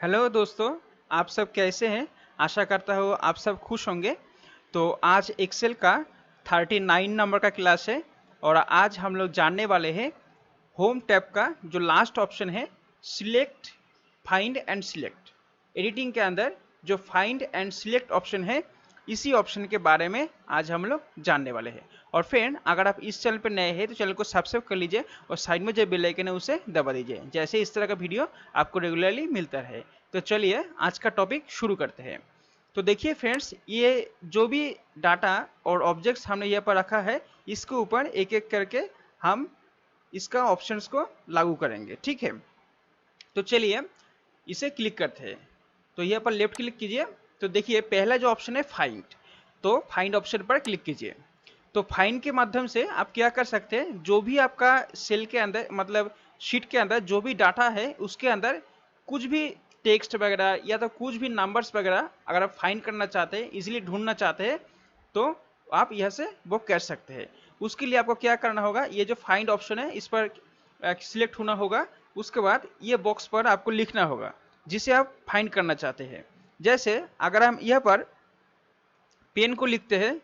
Hello दोस्तों, आप सब कैसे हैं? आशा करता हूँ आप सब खुश होंगे। तो आज एक्सेल का 39 नंबर का क्लास है और आज हम लोग जानने वाले हैं होम टैब का जो लास्ट ऑप्शन है, select, find and select. Editing के अंदर जो फाइंड एंड सिलेक्ट ऑप्शन है, इसी ऑप्शन के बारे में आज हम लोग जानने वाले हैं। और फ्रेंड, अगर आप इस चैनल पर नए हैं तो चैनल को सब्सक्राइब कर लीजिए और साइड में जो बेल आइकन है उसे दबा दीजिए, जैसे इस तरह का वीडियो आपको रेगुलरली मिलता रहे। तो चलिए आज का टॉपिक शुरू करते हैं। तो देखिए फ्रेंड्स, ये जो भी डाटा और ऑब्जेक्ट्स हमने यहाँ पर रखा है, इसके ऊपर एक एक करके हम इसका ऑप्शंस को लागू करेंगे, ठीक है। तो चलिए इसे क्लिक करते हैं। तो यहाँ पर लेफ्ट क्लिक कीजिए। तो देखिए पहला जो ऑप्शन है फाइंड, तो फाइंड ऑप्शन पर क्लिक कीजिए। तो फाइंड के माध्यम से आप क्या कर सकते हैं, जो भी आपका सेल के अंदर मतलब शीट के अंदर जो भी डाटा है उसके अंदर कुछ भी टेक्स्ट वगैरह या तो कुछ भी नंबर्स वगैरह अगर आप फाइंड करना चाहते हैं, इजीली ढूंढना चाहते हैं, तो आप यह से वो कर सकते हैं। उसके लिए आपको क्या करना होगा, ये जो फाइंड ऑप्शन है इस पर सिलेक्ट होना होगा। उसके बाद ये बॉक्स पर आपको लिखना होगा जिसे आप फाइंड करना चाहते हैं। जैसे अगर हम यहाँ पर पेन को लिखते हैं,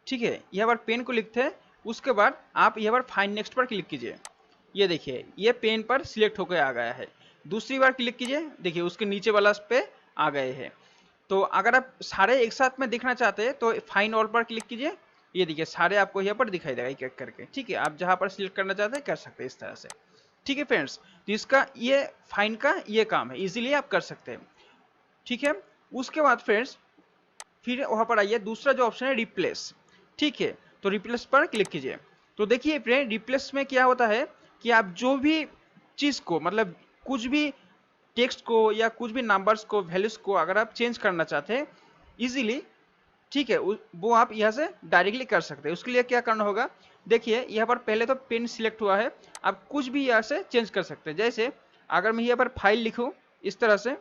ठीक है, यहाँ पर पेन को लिखते हैं। उसके बाद आप यहाँ पर फाइंड नेक्स्ट पर क्लिक कीजिए। ये देखिए ये पेन पर सिलेक्ट होकर आ गया है। दूसरी बार क्लिक कीजिए, देखिए उसके नीचे वाला पे आ गए हैं। तो अगर आप सारे एक साथ में देखना चाहते हैं तो फाइंड ऑल पर क्लिक कीजिए। ये देखिए सारे आपको यहाँ पर दिखाई देगा एक एक करके, ठीक है। आप जहाँ पर सिलेक्ट करना चाहते हैं कर सकते हैं इस तरह से, ठीक है फ्रेंड्स। तो इसका ये फाइंड का ये काम है, इजीली आप कर सकते हैं, ठीक है। उसके बाद फ्रेंड्स फिर वहां पर आइए, दूसरा जो ऑप्शन है रिप्लेस, ठीक है। तो रिप्लेस पर क्लिक कीजिए। तो देखिए फ्रेंड, रिप्लेस में क्या होता है कि आप जो भी चीज को मतलब कुछ भी टेक्स्ट को या कुछ भी नंबर्स को, वैल्यूज को अगर आप चेंज करना चाहते हैं इजीली, ठीक है, वो आप यहाँ से डायरेक्टली कर सकते हैं। उसके लिए क्या करना होगा, देखिए यहाँ पर पहले तो पेन सिलेक्ट हुआ है, आप कुछ भी यहाँ से चेंज कर सकते हैं। जैसे अगर मैं यहाँ पर फाइल लिखूं, इस तरह से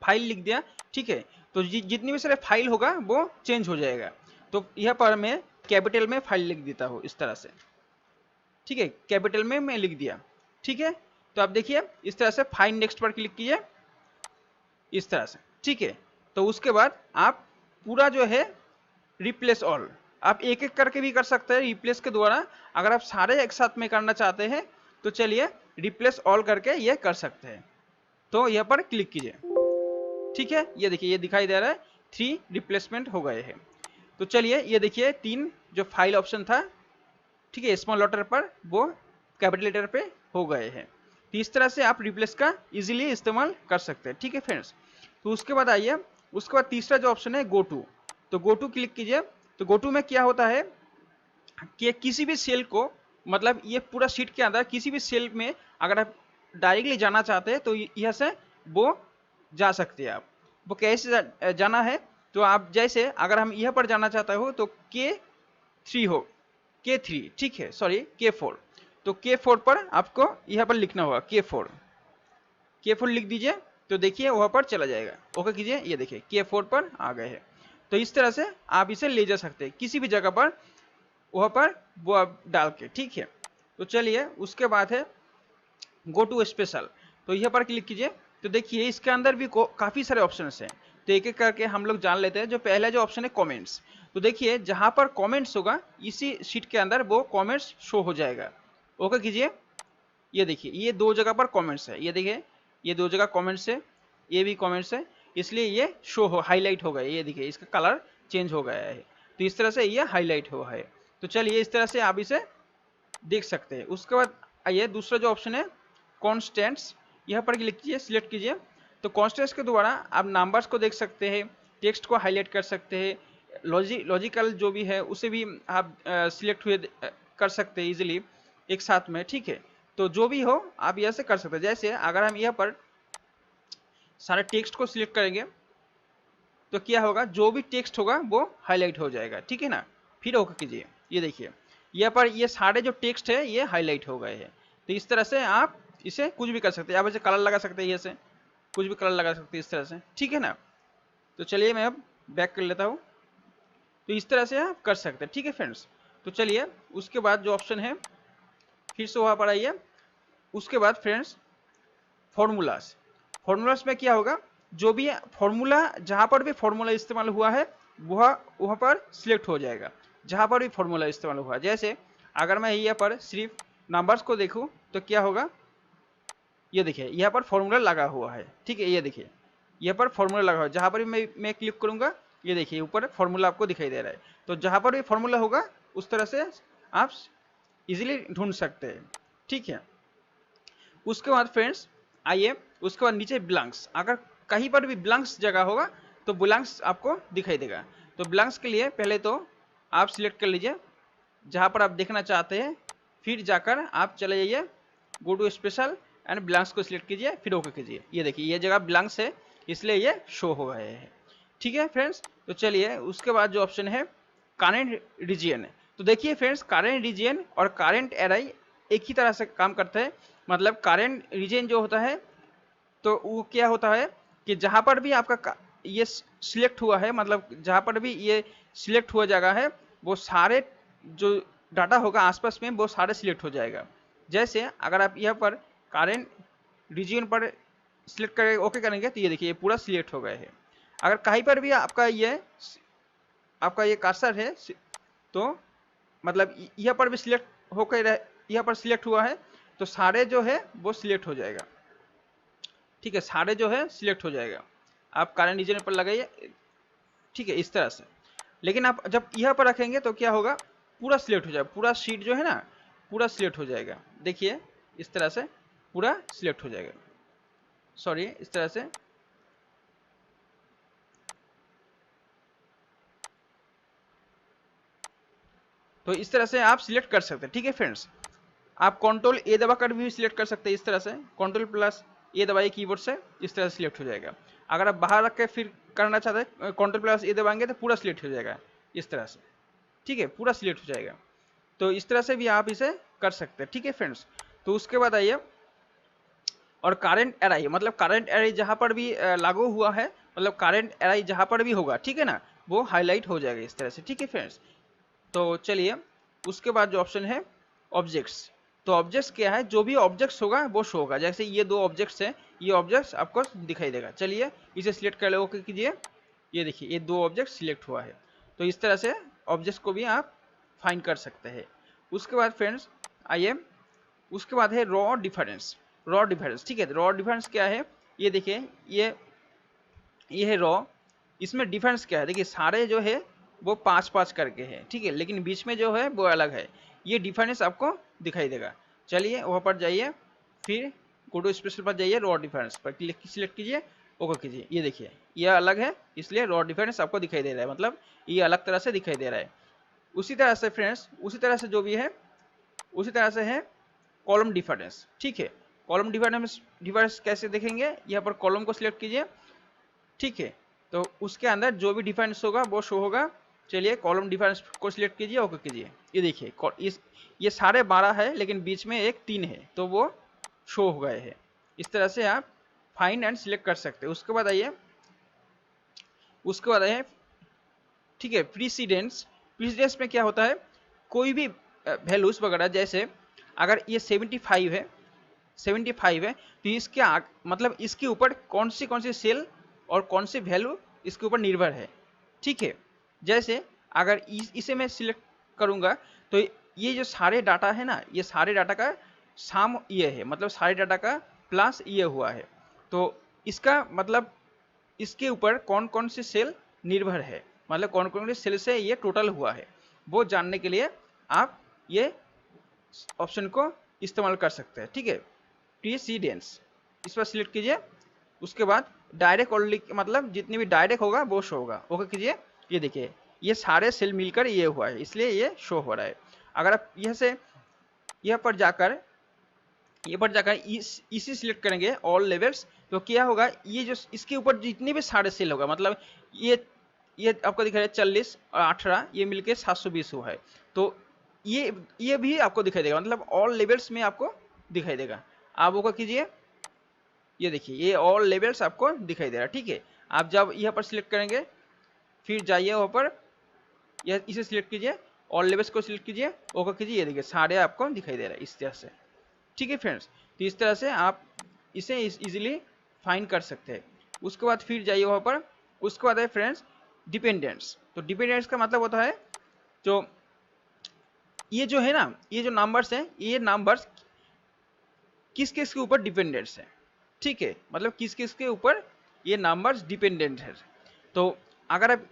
फाइल लिख दिया, ठीक है। तो जितनी भी सारे फाइल होगा वो चेंज हो जाएगा। तो यहाँ पर मैं कैपिटल में फाइल लिख देता हूँ इस तरह से, ठीक है, कैपिटल में मैं लिख दिया, ठीक है। तो आप देखिए इस तरह से फाइंड नेक्स्ट पर क्लिक कीजिए, इस तरह से, ठीक है। तो उसके बाद आप पूरा जो है रिप्लेस ऑल, आप एक एक करके भी कर सकते हैं रिप्लेस के द्वारा। अगर आप सारे एक साथ में करना चाहते हैं तो चलिए रिप्लेस ऑल करके ये कर सकते हैं। तो यहाँ पर क्लिक कीजिए, ठीक है। ये देखिए ये दिखाई दे रहा है 3 रिप्लेसमेंट हो गए हैं। तो चलिए ये देखिए 3 जो फाइल ऑप्शन था, ठीक है, स्मॉल लेटर पर वो कैपिटल लेटर पे हो गए हैं। तो इस तरह से आप रिप्लेस का इजीली इस्तेमाल कर सकते हैं, ठीक है फ्रेंड्स। तो उसके बाद आइए, उसके बाद तीसरा जो ऑप्शन है गो टू, तो गो टू क्लिक कीजिए। तो गो टू में क्या होता है कि किसी भी सेल को मतलब ये पूरा शीट के अंदर किसी भी सेल में अगर आप डायरेक्टली जाना चाहते हैं तो यह से वो जा सकते हैं। आप वो कैसे जाना है, तो आप जैसे अगर हम यहाँ पर जाना चाहते हो तो K3 हो, K3, ठीक है, सॉरी K4। तो K4 पर आपको यहाँ पर लिखना होगा K4, K4 लिख दीजिए। तो देखिए वहाँ पर चला जाएगा, ओके कीजिए। ये देखिए K4 पर आ गए हैं। तो इस तरह से आप इसे ले जा सकते हैं किसी भी जगह पर, वहाँ पर वो आप डाल के, ठीक है। तो चलिए उसके बाद है गो टू स्पेशल, तो यहाँ पर क्लिक कीजिए। तो देखिए इसके अंदर भी काफ़ी सारे ऑप्शन हैं। तो एक एक करके हम लोग जान लेते हैं। जो पहला जो ऑप्शन है कमेंट्स, तो देखिए जहाँ पर कमेंट्स होगा इसी शीट के अंदर वो कमेंट्स शो हो जाएगा, ओके कीजिए। ये देखिए ये 2 जगह पर कमेंट्स है, ये देखिए ये 2 जगह कमेंट्स है, ये भी कमेंट्स है, इसलिए ये शो हो हाईलाइट हो गए। ये देखिए इसका कलर चेंज हो गया है, तो इस तरह से ये हाईलाइट हुआ है। तो चलिए इस तरह से आप इसे देख सकते हैं। उसके बाद आइए दूसरा जो ऑप्शन है कॉन्स्टेंट्स, यहाँ पर क्लिक कीजिए, सिलेक्ट कीजिए। तो कॉन्स्टेंट्स के द्वारा आप नंबर्स को देख सकते हैं, टेक्स्ट को हाईलाइट कर सकते हैं, लॉजिकल जो भी है उसे भी आप सिलेक्ट हुए कर सकते हैं इजीली एक साथ में, ठीक है। तो जो भी हो आप यहाँ से कर सकते हैं। जैसे अगर हम यहाँ पर सारे टेक्स्ट को सिलेक्ट करेंगे तो क्या होगा, जो भी टेक्स्ट होगा वो हाईलाइट हो जाएगा, ठीक है ना। फिर ओके कीजिए। ये देखिए यहाँ पर ये सारे जो टेक्स्ट है ये हाईलाइट हो गए हैं। तो इस तरह से आप इसे कुछ भी कर सकते हैं, आप इसे कलर लगा सकते हैं, ये से कुछ भी कलर लगा सकते हैं इस तरह से, ठीक है ना। तो चलिए मैं अब बैक कर लेता हूँ। तो इस तरह से आप कर सकते हैं, ठीक है फ्रेंड्स। तो चलिए उसके बाद जो ऑप्शन है फिर से वहाँ पर आइए। उसके बाद फ्रेंड्स फॉर्मूलाज, फॉर्मूलास में क्या होगा, जो भी फॉर्मूला, जहां पर भी फॉर्मूला इस्तेमाल हुआ है वह वहां पर सिलेक्ट हो जाएगा, जहां पर भी फॉर्मूला इस्तेमाल हुआ है। जैसे अगर मैं यहाँ पर सिर्फ नंबर्स को देखूं तो क्या होगा, ये देखिए यहाँ पर फॉर्मूला लगा हुआ है, ठीक है, ये देखिए यहाँ पर फॉर्मूला लगा हुआ है, जहां पर भी मैं क्लिक करूंगा ये देखिए ऊपर फॉर्मूला आपको दिखाई दे रहा है। तो जहां पर भी फॉर्मूला होगा उस तरह से आप इजीली ढूंढ सकते हैं, ठीक है। उसके बाद फ्रेंड्स आइए, उसके बाद नीचे ब्लैंक्स, अगर कहीं पर भी ब्लैंक्स जगह होगा तो ब्लैंक्स आपको दिखाई देगा। तो ब्लैंक्स के लिए पहले तो आप सिलेक्ट कर लीजिए जहां पर आप देखना चाहते हैं, फिर जाकर आप चले जाइए go to special and blanks को सिलेक्ट कीजिए, फिर ओके कीजिए। ये देखिए ये जगह ब्लैंक्स है इसलिए ये शो हो गए हैं, ठीक है फ्रेंड्स। तो चलिए उसके बाद जो ऑप्शन है करेंट रीजियन, तो देखिए फ्रेंड्स करेंट रीजियन और करेंट एराई एक ही तरह से काम करते हैं। मतलब करेंट रीजन जो होता है तो वो क्या होता है कि जहां पर भी आपका ये सिलेक्ट हुआ है, मतलब जहां पर भी ये सिलेक्ट हुआ जगह है वो सारे जो डाटा होगा आसपास में वो सारे सिलेक्ट हो जाएगा। जैसे अगर आप यहाँ पर करेंट रीजन पर सिलेक्ट कर ओके करेंगे तो ये देखिए ये पूरा सिलेक्ट हो गए हैं। अगर कहीं पर भी आपका ये कर्सर है तो मतलब यहाँ पर भी सिलेक्ट होकर यहाँ पर सिलेक्ट हुआ है तो सारे जो है वो सिलेक्ट हो जाएगा, ठीक है, सारे जो है सिलेक्ट हो जाएगा। आप करेंट रीजन पर लगाइए, ठीक है, इस तरह से। लेकिन आप जब यहाँ पर रखेंगे तो क्या होगा, पूरा सिलेक्ट हो जाएगा, पूरा शीट जो है ना पूरा सिलेक्ट हो जाएगा। देखिए इस तरह से पूरा सिलेक्ट हो जाएगा, सॉरी इस तरह से। तो इस तरह से आप सिलेक्ट कर सकते हैं, ठीक है फ्रेंड्स। आप कंट्रोल ए दबाकर भी सिलेक्ट कर सकते हैं इस तरह से, कंट्रोल प्लस ए दबाइए कीबोर्ड से, इस तरह से सिलेक्ट हो जाएगा। अगर आप बाहर रख के फिर करना चाहते हैं कंट्रोल प्लस ए दबाएंगे तो पूरा सिलेक्ट हो जाएगा इस तरह से, ठीक है, पूरा सिलेक्ट हो जाएगा। तो इस तरह से भी आप इसे कर सकते हैं, ठीक है फ्रेंड्स। तो उसके बाद आइए और करंट एराई, मतलब करंट एराई जहां पर भी लागू हुआ है, मतलब करंट एराई जहां पर भी होगा, ठीक है ना, वो हाईलाइट हो जाएगा इस तरह से, ठीक है फ्रेंड्स। तो चलिए उसके बाद जो ऑप्शन है ऑब्जेक्ट्स, तो ऑब्जेक्ट्स क्या है, जो भी ऑब्जेक्ट्स होगा वो शो होगा। जैसे ये दो ऑब्जेक्ट्स हैं, ये ऑब्जेक्ट्स आपको दिखाई देगा। चलिए इसे सिलेक्ट कर लो, ओके कीजिए। ये देखिए ये दो ऑब्जेक्ट सिलेक्ट हुआ है। तो इस तरह से ऑब्जेक्ट्स को भी आप फाइंड कर सकते हैं। उसके बाद फ्रेंड्स आइए, उसके बाद है रॉ डिफरेंस। रॉ डिफरेंस, ठीक है, रॉ डिफरेंस क्या है, ये देखिए ये है रॉ। इसमें डिफरेंस क्या है, देखिए सारे जो है वो 5-5 करके है, ठीक है, लेकिन बीच में जो है वो अलग है। ये डिफरेंस आपको दिखाई देगा। चलिए वहाँ पर जाइए, फिर गो टू स्पेशल पर जाइए, रॉ डिफरेंस पर क्लिक सिलेक्ट कीजिए, ओके कीजिए। ये देखिए ये अलग है इसलिए रॉ डिफरेंस आपको दिखाई दे रहा है, मतलब ये अलग तरह से दिखाई दे रहा है। उसी तरह से फ्रेंड्स, उसी तरह से जो भी है उसी तरह से है कॉलम डिफरेंस, ठीक है। कॉलम डिफरेंस कैसे देखेंगे, यहाँ पर कॉलम को सिलेक्ट कीजिए, ठीक है, तो उसके अंदर जो भी डिफरेंस होगा वो शो होगा। चलिए कॉलम डिफरेंस को सिलेक्ट कीजिए, ओके कीजिए। ये देखिए ये सारे 12 है लेकिन बीच में एक 3 है तो वो शो हो गए हैं। इस तरह से आप फाइंड एंड सिलेक्ट कर सकते हैं। उसके बाद आइए, ठीक है, प्रीसीडेंस। प्रीसीडेंस में क्या होता है, कोई भी वैल्यूज वगैरह, जैसे अगर ये 75 है तो इसके मतलब इसके ऊपर कौन सी सेल और कौन सी वैल्यू इसके ऊपर निर्भर है, ठीक है। जैसे अगर इसे मैं सिलेक्ट करूंगा तो ये जो सारे डाटा है ना, ये सारे डाटा का साम ये है, मतलब सारे डाटा का प्लस ये हुआ है। तो इसका मतलब इसके ऊपर कौन कौन सी सेल निर्भर है, मतलब कौन कौन सी सेल से ये टोटल हुआ है, वो जानने के लिए आप ये ऑप्शन को इस्तेमाल कर सकते हैं, ठीक है। प्रीसीडेंस इस पर सिलेक्ट कीजिए। उसके बाद डायरेक्ट ऑनली, मतलब जितनी भी डायरेक्ट होगा वो शो होगा, ओके कीजिए। ये देखिए ये सारे सेल मिलकर ये हुआ है इसलिए ये शो हो रहा है। अगर आप यह पर जाकर इसी सिलेक्ट करेंगे ऑल लेवल्स तो क्या होगा, ये जो इसके ऊपर जितने भी सारे सेल होगा, मतलब ये आपको दिखा रहा है 40 और 18 ये मिलके 720 हुआ है। तो ये भी आपको दिखाई देगा, मतलब ऑल लेवल्स में आपको दिखाई देगा। आप वो कीजिए, ये देखिए ये ऑल लेवल्स आपको दिखाई दे रहा है, ठीक है। आप जब यहाँ पर सिलेक्ट करेंगे फिर जाइए वहाँ पर, यह इसे सिलेक्ट कीजिए, ऑल लेवल्स को सिलेक्ट कीजिए, ओके कीजिए। ये देखिए सारे आपको दिखाई दे रहा है इस तरह से, ठीक है फ्रेंड्स। तो इस तरह से आप इसे इजीली फाइंड कर सकते हैं। उसके बाद फिर जाइए वहाँ पर, उसके बाद है फ्रेंड्स डिपेंडेंट्स। तो डिपेंडेंट्स का मतलब होता है जो ये जो है ना, ये जो नंबर्स हैं, ये नंबर्स किस किस के ऊपर डिपेंडेंट्स हैं, ठीक है, मतलब किस किस के ऊपर ये नंबर्स डिपेंडेंट है। तो अगर आप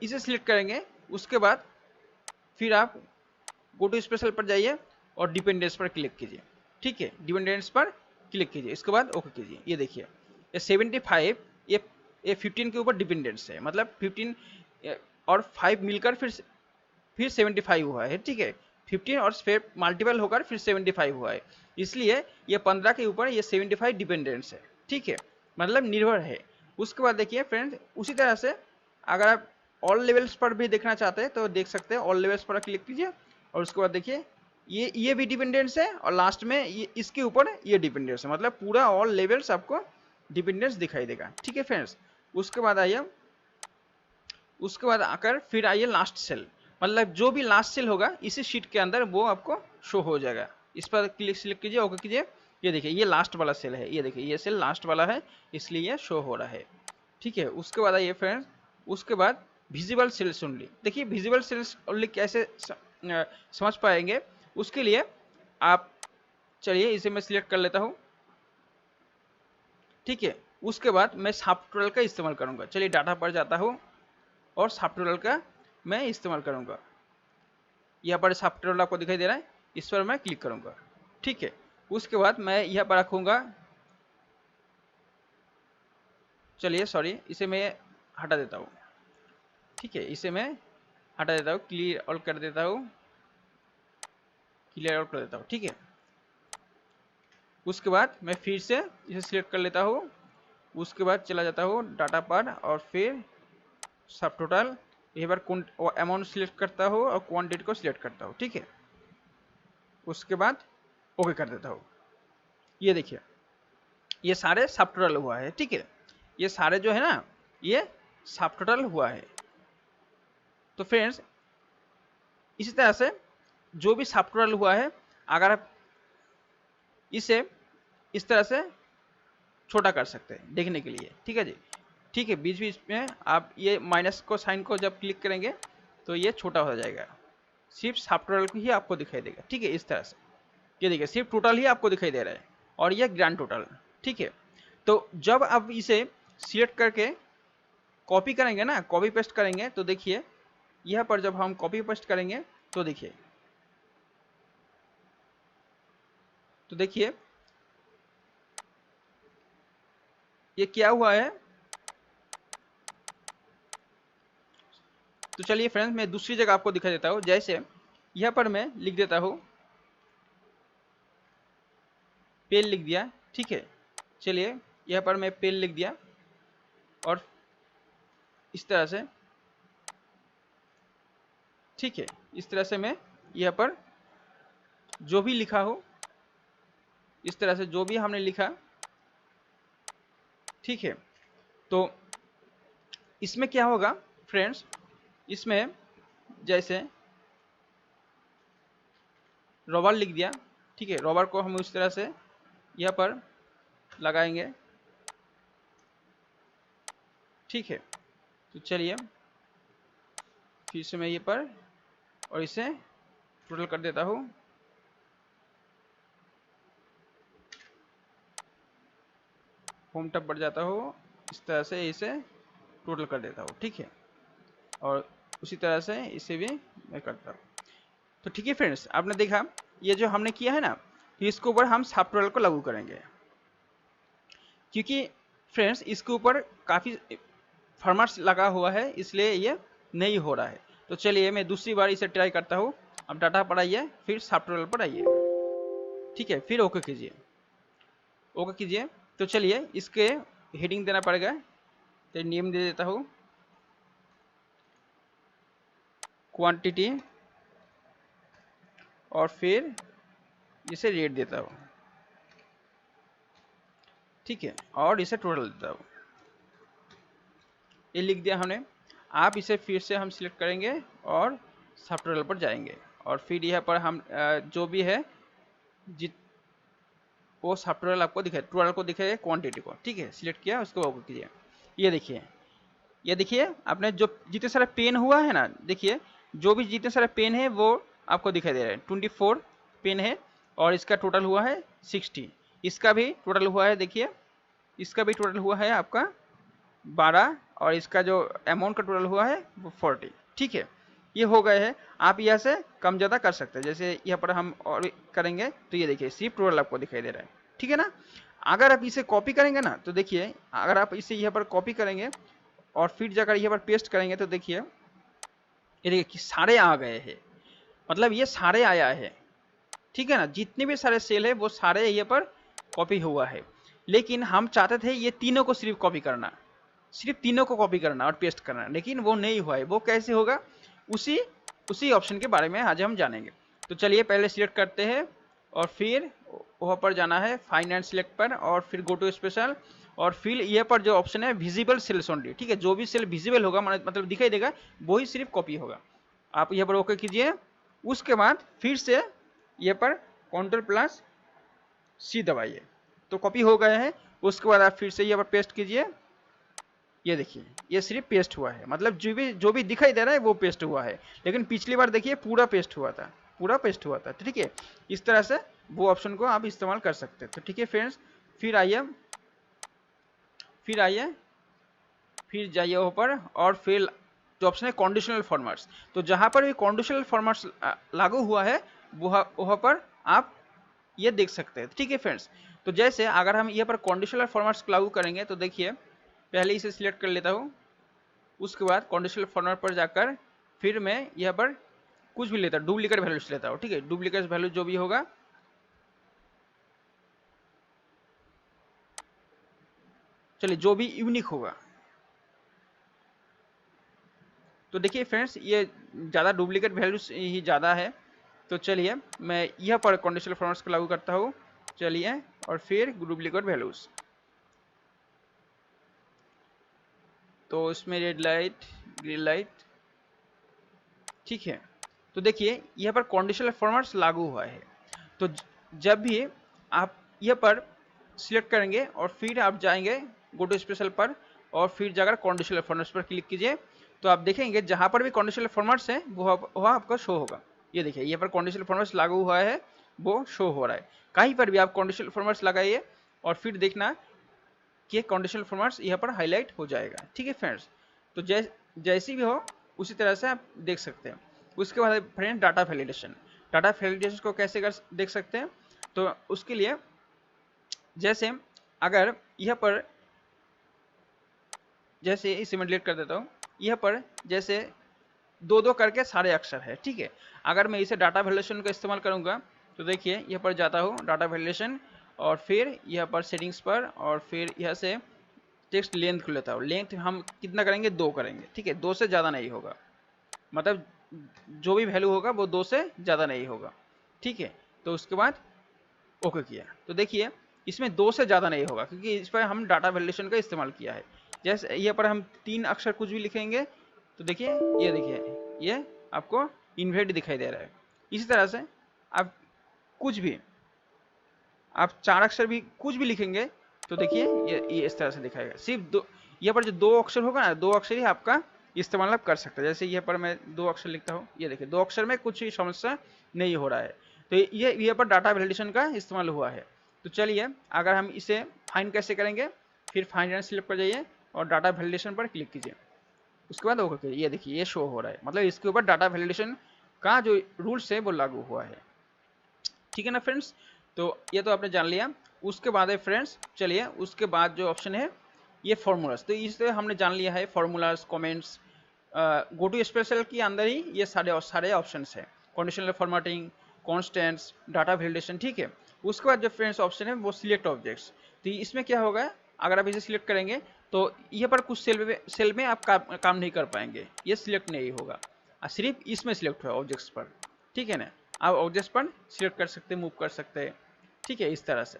इसे सिलेक्ट करेंगे, उसके बाद फिर आप गो टू स्पेशल पर जाइए और डिपेंडेंस पर क्लिक कीजिए, ठीक है, डिपेंडेंस पर क्लिक कीजिए, इसके बाद ओके कीजिए। ये देखिए ये 75 ये 15 के ऊपर डिपेंडेंस है, मतलब 15 और 5 मिलकर फिर 75 हुआ है, ठीक है, 15 और फिर मल्टीपल होकर फिर 75 हुआ है, इसलिए ये 15 के ऊपर ये 75 डिपेंडेंस है, ठीक है, मतलब निर्भर है। उसके बाद देखिए फ्रेंड्स, उसी तरह से अगर आप ऑल लेवल्स पर भी देखना चाहते हैं तो देख सकते हैं, ऑल लेवल्स पर क्लिक कीजिए और उसके बाद देखिए ये भी डिपेंडेंस है और लास्ट में ये इसके ऊपर ये डिपेंडेंस है, मतलब पूरा ऑल लेवल्स आपको डिपेंडेंस दिखाई देगा, ठीक है फ्रेंड्स। उसके बाद आइए, उसके बाद आकर फिर आइए लास्ट सेल, मतलब जो भी लास्ट सेल होगा इसी शीट के अंदर वो आपको शो हो जाएगा। इस पर क्लिक सिलेक्ट कीजिए, ओके कीजिए। ये देखिए ये लास्ट वाला सेल है, ये देखिए ये सेल लास्ट वाला है, इसलिए ये शो हो रहा है, ठीक है। उसके बाद आइए फ्रेंड्स, उसके बाद विजिबल सेल्स ओनली। देखिए विजिबल सेल्स ओनली कैसे समझ पाएंगे, उसके लिए आप चलिए इसे मैं सिलेक्ट कर लेता हूँ, ठीक है। उसके बाद मैं सॉफ्टवेयर का इस्तेमाल करूंगा, चलिए डाटा पर जाता हूँ और सॉफ्टवेयर का मैं इस्तेमाल करूंगा। यहाँ पर सॉफ्टवेयर आपको दिखाई दे रहा है, इस पर मैं क्लिक करूंगा, ठीक है। उसके बाद मैं यहाँ पर रखूंगा, चलिए सॉरी इसे मैं हटा देता हूँ, ठीक है, इसे मैं हटा देता हूँ, क्लियर ऑल कर देता हूँ, क्लियर ऑल कर देता हूँ, ठीक है। उसके बाद मैं फिर से इसे सिलेक्ट कर लेता हूँ, उसके बाद चला जाता हूँ डाटा पर और फिर सब टोटल, एक बार अमाउंट सिलेक्ट करता हूँ और क्वांटिटी को सिलेक्ट करता हूँ, ठीक है। उसके बाद ओके कर देता हूँ। ये देखिए ये सारे सब टोटल हुआ है, ठीक है, ये सारे जो है ना ये सब टोटल हुआ है। तो फ्रेंड्स इसी तरह से जो भी सब टोटल हुआ है, अगर आप इसे इस तरह से छोटा कर सकते हैं देखने के लिए, ठीक है जी, ठीक है। बीच बीच में आप ये माइनस को साइन को जब क्लिक करेंगे तो ये छोटा हो जाएगा, सिर्फ सब टोटल को ही आपको दिखाई देगा, ठीक है, इस तरह से। ये देखिए सिर्फ टोटल ही आपको दिखाई दे रहा है और ये ग्रैंड टोटल, ठीक है। तो जब आप इसे सिलेक्ट करके कॉपी करेंगे ना, कॉपी पेस्ट करेंगे, तो देखिए यहाँ पर जब हम कॉपी पेस्ट करेंगे तो देखिए, तो देखिए ये क्या हुआ है। तो चलिए फ्रेंड्स मैं दूसरी जगह आपको दिखा देता हूँ, जैसे यहाँ पर मैं लिख देता हूँ, पेल लिख दिया, ठीक है। चलिए यहाँ पर मैं पेल लिख दिया और इस तरह से, ठीक है, इस तरह से मैं यहाँ पर जो भी लिखा हो, इस तरह से जो भी हमने लिखा, ठीक है। तो इसमें क्या होगा फ्रेंड्स, इसमें जैसे रबर लिख दिया, ठीक है, रबर को हम इस तरह से यहाँ पर लगाएंगे, ठीक है। तो चलिए फिर से मैं ये पर और इसे टोटल कर देता हूँ, होम टैब पर जाता हूँ, इस तरह से इसे टोटल कर देता हूँ, ठीक है, और उसी तरह से इसे भी मैं करता हूँ। तो ठीक है फ्रेंड्स, आपने देखा ये जो हमने किया है ना, तो इसके ऊपर हम सब टोटल को लागू करेंगे, क्योंकि फ्रेंड्स इसके ऊपर काफ़ी फॉर्मेट्स लगा हुआ है, इसलिए ये नहीं हो रहा है। तो चलिए मैं दूसरी बार इसे ट्राई करता हूँ। अब डाटा पर आइए, फिर सब टोटल पर आइए, ठीक है, फिर ओके कीजिए, ओके कीजिए। तो चलिए इसके हेडिंग देना पड़ेगा, तो नेम दे देता हूँ क्वांटिटी और फिर इसे रेट देता हूँ, ठीक है, और इसे टोटल देता हूँ। ये लिख दिया हमने। आप इसे फिर से हम सिलेक्ट करेंगे और सब टोटल पर जाएंगे और फिर यहाँ पर हम जो भी है जित वो सब टोटल आपको दिखाई, टोटल को दिखाएगा क्वांटिटी को, ठीक है। सिलेक्ट किया, उसको ओके कीजिए। ये देखिए आपने जो जितने सारे पेन हुआ है ना, देखिए जो भी जितने सारे पेन है वो आपको दिखाई दे रहा है। 24 पेन है और इसका टोटल हुआ है 60। इसका भी टोटल हुआ है, देखिए इसका भी टोटल हुआ है आपका 12 और इसका जो अमाउंट का टोटल हुआ है वो 40, ठीक है। ये हो गए हैं। आप यहाँ से कम ज़्यादा कर सकते हैं, जैसे यहाँ पर हम और करेंगे तो ये देखिए सिर्फ टोटल आपको दिखाई दे रहा है, ठीक है ना। अगर आप इसे कॉपी करेंगे ना तो देखिए, अगर आप इसे यहाँ पर कॉपी करेंगे और फिर जाकर यहाँ पर पेस्ट करेंगे तो देखिए ये देखिए कि सारे आ गए हैं, मतलब ये सारे आया है, ठीक है ना। जितने भी सारे सेल है वो सारे यहाँ पर कॉपी हुआ है। लेकिन हम चाहते थे ये तीनों को सिर्फ कॉपी करना, सिर्फ तीनों को कॉपी करना और पेस्ट करना, लेकिन वो नहीं हुआ है। वो कैसे होगा, उसी उसी ऑप्शन के बारे में आज हम जानेंगे। तो चलिए पहले सिलेक्ट करते हैं और फिर वहाँ पर जाना है फाइंड एंड सिलेक्ट पर और फिर गो टू स्पेशल और फिर ये पर जो ऑप्शन है विजिबल सेल्स ओनली, ठीक है। जो भी सेल विजिबल होगा मतलब दिखाई देगा वही सिर्फ कॉपी होगा। आप यहाँ पर ओके कीजिए। उसके बाद फिर से ये पर Ctrl+C दबाइए तो कॉपी हो गए हैं। उसके बाद आप फिर से यहाँ पर पेस्ट कीजिए। ये देखिए ये सिर्फ पेस्ट हुआ है, मतलब जो भी दिखाई दे रहा है वो पेस्ट हुआ है। लेकिन पिछली बार देखिए पूरा पेस्ट हुआ था, पूरा पेस्ट हुआ था, ठीक है। इस तरह से वो ऑप्शन को आप इस्तेमाल कर सकते हैं। तो ठीक है फ्रेंड्स, फिर आइए फिर जाइए ऊपर और फिर जो ऑप्शन है कंडीशनल फॉर्मेट्स, तो जहां पर भी कंडीशनल फॉर्मेट्स लागू हुआ है वहां पर आप ये देख सकते हैं, ठीक है फ्रेंड्स। तो जैसे अगर हम यहाँ पर कंडीशनल फॉर्मेट्स लागू करेंगे तो देखिए पहले इसे सिलेक्ट कर लेता हूँ। उसके बाद कंडीशनल फॉर्मेट पर जाकर फिर मैं यहाँ पर कुछ भी लेता हूँ, डुप्लीकेट वैल्यूज लेता हूँ, ठीक है। डुप्लीकेट वैल्यू जो भी होगा, चलिए जो भी यूनिक होगा, तो देखिए फ्रेंड्स ये ज़्यादा डुप्लीकेट वैल्यूज ही ज़्यादा है। तो चलिए मैं यह पर कंडीशनल फॉर्मेट्स को लागू करता हूँ। चलिए और फिर डुप्लीकेट वैल्यूज, तो इसमें रेड लाइट ग्रीन लाइट, ठीक है। तो देखिए यहाँ पर कंडीशनल फॉर्मेट्स लागू हुआ है। तो जब भी आप यहाँ पर सिलेक्ट करेंगे और फिर आप जाएंगे गो टू स्पेशल पर और फिर जाकर कंडीशनल फॉर्मेट्स पर क्लिक कीजिए तो आप देखेंगे जहाँ पर भी कंडीशनल फॉर्मेट्स है वो आपका शो होगा। ये देखिए यहाँ पर कंडीशनल फॉर्मेट्स लागू हुआ है, वो शो हो रहा है। कहीं पर भी आप कंडीशनल फॉर्मेट्स लगाइए और फिर देखना कि कंडीशनल फॉर्मेट्स यहाँ पर हाईलाइट हो जाएगा, ठीक है फ्रेंड्स। तो जैसी भी हो उसी तरह से आप देख सकते हैं। उसके बाद friend data validation, data validation को कैसे देख सकते हैं, तो उसके लिए जैसे अगर यहाँ पर जैसे इसे मैं डिलीट कर देता हूँ, यहाँ पर जैसे दो दो करके सारे अक्षर है, ठीक है। अगर मैं इसे डाटा वैलिडेशन का इस्तेमाल करूँगा तो देखिए यहाँ पर जाता हूँ डाटा वैलिडेशन और फिर यहाँ पर सेटिंग्स पर और फिर यहाँ से टेक्स्ट लेंथ को लेता हूँ। लेंथ हम कितना करेंगे, 2 करेंगे, ठीक है। 2 से ज़्यादा नहीं होगा, मतलब जो भी वैल्यू होगा वो 2 से ज़्यादा नहीं होगा, ठीक है। तो उसके बाद ओके किया तो देखिए इसमें 2 से ज़्यादा नहीं होगा क्योंकि इस पर हम डाटा वैलिडेशन का इस्तेमाल किया है। जैसे यहाँ पर हम 3 अक्षर कुछ भी लिखेंगे तो देखिए ये आपको इनवैलिड दिखाई दे रहा है। इसी तरह से आप कुछ भी आप 4 अक्षर भी कुछ भी लिखेंगे तो देखिए ये इस तरह से दिखाएगा। सिर्फ दो, यहाँ पर जो 2 अक्षर होगा ना, 2 अक्षर ही आपका इस्तेमाल आप कर सकते हैं। जैसे यहाँ पर मैं 2 अक्षर लिखता हूँ, ये देखिए 2 अक्षर में कुछ ही समस्या नहीं हो रहा है। तो ये यहाँ पर डाटा वैलिडेशन का इस्तेमाल हुआ है। तो चलिए अगर हम इसे फाइंड कैसे करेंगे, फिर फाइंड एंड सिलेक्ट पर जाइए और डाटा वैलिडेशन पर क्लिक कीजिए। उसके बाद ओके ये देखिए ये शो हो रहा है, मतलब इसके ऊपर डाटा वैलिडेशन का जो रूल्स है वो लागू हुआ है, ठीक है ना फ्रेंड्स। तो ये तो आपने जान लिया। उसके बाद है फ्रेंड्स, चलिए उसके बाद जो ऑप्शन है ये फॉर्मूलाज, तो इससे हमने जान लिया है formulas, comments, go to special के अंदर ही ये सारे ऑप्शंस है, conditional formatting, constants, data validation, ठीक है। उसके बाद जो फ्रेंड्स ऑप्शन है वो सिलेक्ट ऑब्जेक्ट्स, तो इसमें क्या होगा, अगर आप इसे सिलेक्ट करेंगे तो यहाँ पर कुछ सेल में आप काम नहीं कर पाएंगे, ये सिलेक्ट नहीं होगा, सिर्फ इसमें सिलेक्ट हुआ ऑब्जेक्ट्स पर, ठीक है ना। आप ऑब्जेक्ट्स पर सिलेक्ट कर सकते हैं, मूव कर सकते हैं, ठीक है। इस तरह से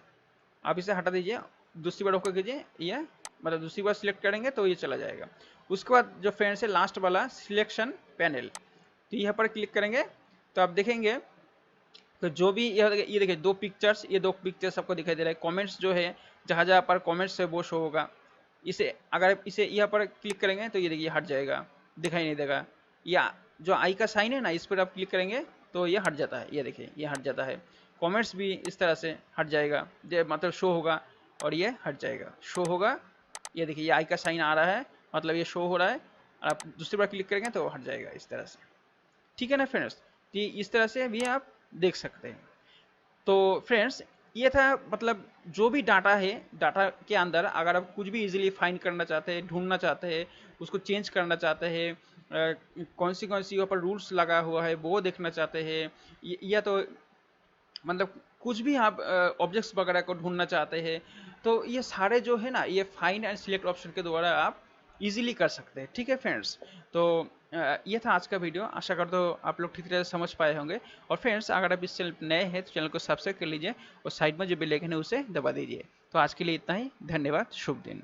आप इसे हटा दीजिए, दूसरी बार ओके कीजिए, ये मतलब दूसरी बार सिलेक्ट करेंगे तो ये चला जाएगा। उसके बाद जो फ्रेंड्स है लास्ट वाला सिलेक्शन पैनल, तो यहाँ पर क्लिक करेंगे तो आप देखेंगे तो जो भी ये देखिए दो पिक्चर्स, ये दो पिक्चर्स आपको दिखाई दे रहा है। कमेंट्स जो है जहाँ जहाँ पर कमेंट्स है वो शो होगा। इसे अगर इसे यहाँ पर क्लिक करेंगे तो ये देखिए हट जाएगा, दिखाई नहीं देगा। या जो आई का साइन है ना, इस पर आप क्लिक करेंगे तो ये हट जाता है, ये देखिए ये हट जाता है। कमेंट्स भी इस तरह से हट जाएगा, जो मतलब शो होगा और ये हट जाएगा, शो होगा। ये देखिए ये आई का साइन आ रहा है, मतलब ये शो हो रहा है। और आप दूसरी बार क्लिक करेंगे तो हट जाएगा इस तरह से। ठीक है ना फ्रेंड्स, तो इस तरह से भी आप देख सकते हैं। तो फ्रेंड्स ये था, मतलब जो भी डाटा है, डाटा के अंदर अगर आप कुछ भी इजीली फाइंड करना चाहते हैं, ढूंढना चाहते हैं, उसको चेंज करना चाहते हैं, कौन सी वहाँ पर रूल्स लगा हुआ है वो देखना चाहते हैं, या तो मतलब कुछ भी आप ऑब्जेक्ट्स वगैरह को ढूंढना चाहते हैं, तो ये सारे जो है ना, ये फाइंड एंड सिलेक्ट ऑप्शन के द्वारा आप इजीली कर सकते हैं। ठीक है फ्रेंड्स, तो ये था आज का वीडियो। आशा करता हूँ आप लोग ठीक तरह से समझ पाए होंगे। और फ्रेंड्स अगर आप इस चैनल पर नए हैं तो चैनल को सब्सक्राइब कर लीजिए और साइड में जो बेल आइकन है उसे दबा दीजिए। तो आज के लिए इतना ही, धन्यवाद, शुभ दिन।